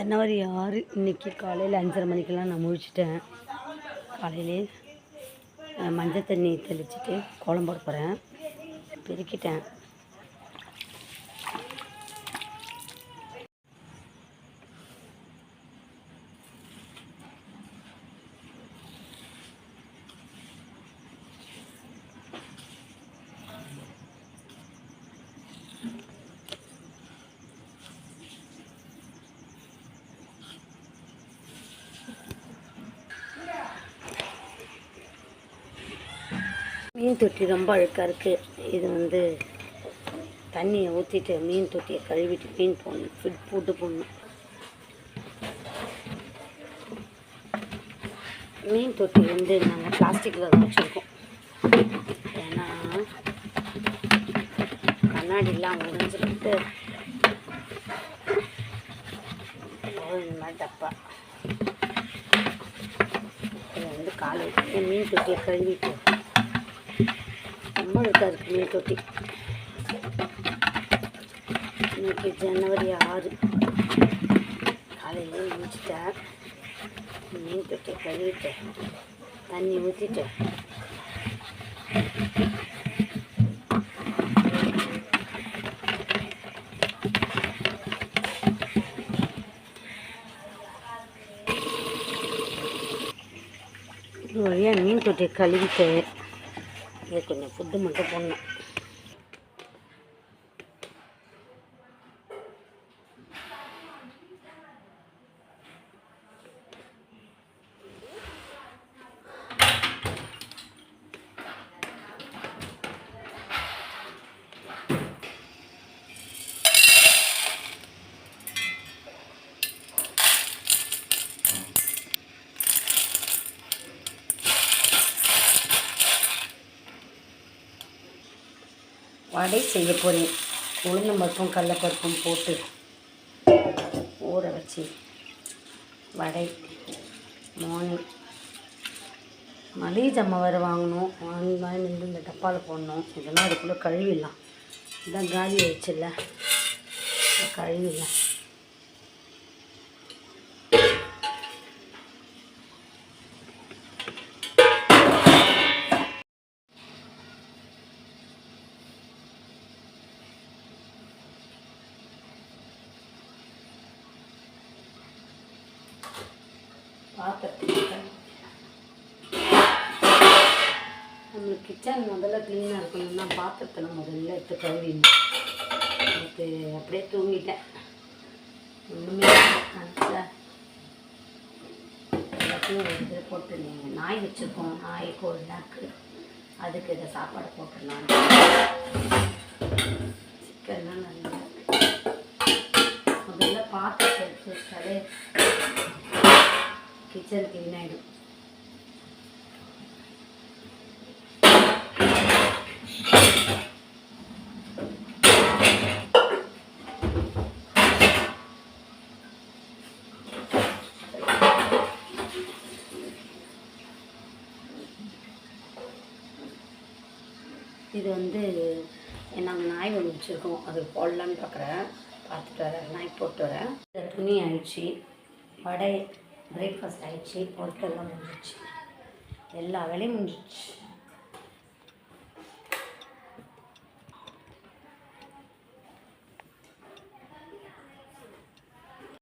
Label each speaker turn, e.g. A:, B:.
A: ஜனவரி 6 இன்றைக்கி காலையில் 5:30 மணிக்கெல்லாம் நான் முழிச்சிட்டேன். காலையிலே மஞ்சள் தண்ணி தெளிச்சுட்டு கோலம் போட போகிறேன். பெருக்கிட்டேன். மீன் தொட்டி ரொம்ப அழுக்காக இருக்குது. இது தண்ணியை ஊற்றிட்டு மீன் தொட்டியை கழுவிட்டு மீன் போடணும், ஃபிட் போட்டு போடணும். மீன் தொட்டி நாங்கள் பிளாஸ்டிக்கில் தான் வச்சுருக்கோம். ஏன்னா கண்ணாடிலாம் உடஞ்சிட்டு இந்த மாதிரி டப்பா இதில் காலையில் மீன் தொட்டியை கழுவிட்டு ரொம்ப அழுக்காக இருக்குது மீன் தொட்டி. இன்றைக்கி ஜனவரி 6 காலையிலே முடிச்சுட்டேன். மீன் தொட்டியை கழுவிட்டு தண்ணி ஊற்றிட்டு இது வழியாக மீன் தொட்டியை கழுவிட்டு இது கொஞ்சம் ஃபுட்டு மட்டும் போடணும். வடை செய்ய போகிறேன். உளுந்தம்பருப்பும் கடலைப்பருப்பும் போட்டு ஊற வச்சு வடை மளிகை ஜாமான் வேறு வாங்கணும். வாங்கி இந்த டப்பாவில் போடணும். இதெல்லாம் அதுக்குள்ளே கழுவிடலாம். இதான் காலி ஆயிடுச்சுல்ல, கழுவிடலாம். நம்மளுக்கு கிச்சன் முதல்ல க்ளீனாக இருக்கணும்னா பாத்திரத்தில் முதல்ல எடுத்து கழுவிடணும். எனக்கு அப்படியே தூங்கிட்டேன். ஒன்றுமே எல்லாத்தையும் இது போட்டு நீங்கள் நாய் வச்சுருக்கோம். நாய்க்கு ஒரு நாக்கு, அதுக்கு இதை சாப்பாடு போட்டுடலாம். சிக்கன்லாம் நல்லா முதல்ல பாத்திரத்தை எடுத்து வச்சாலே கிச்சன் க்ளீன் ஆகிடும். இது நாங்கள் நாய் ஒன்று வச்சுருக்கோம். அது போடலான்னு பார்க்குறேன். பார்த்துட்டு வரேன், நாய் போட்டு வரேன். இந்த துணி ஆயிடுச்சு, வடை பிரேக்ஃபாஸ்ட் ஆகிடுச்சு, ஒர்க்கெல்லாம் முடிஞ்சிடுச்சு, எல்லா வேலையும் முடிஞ்சிடுச்சு.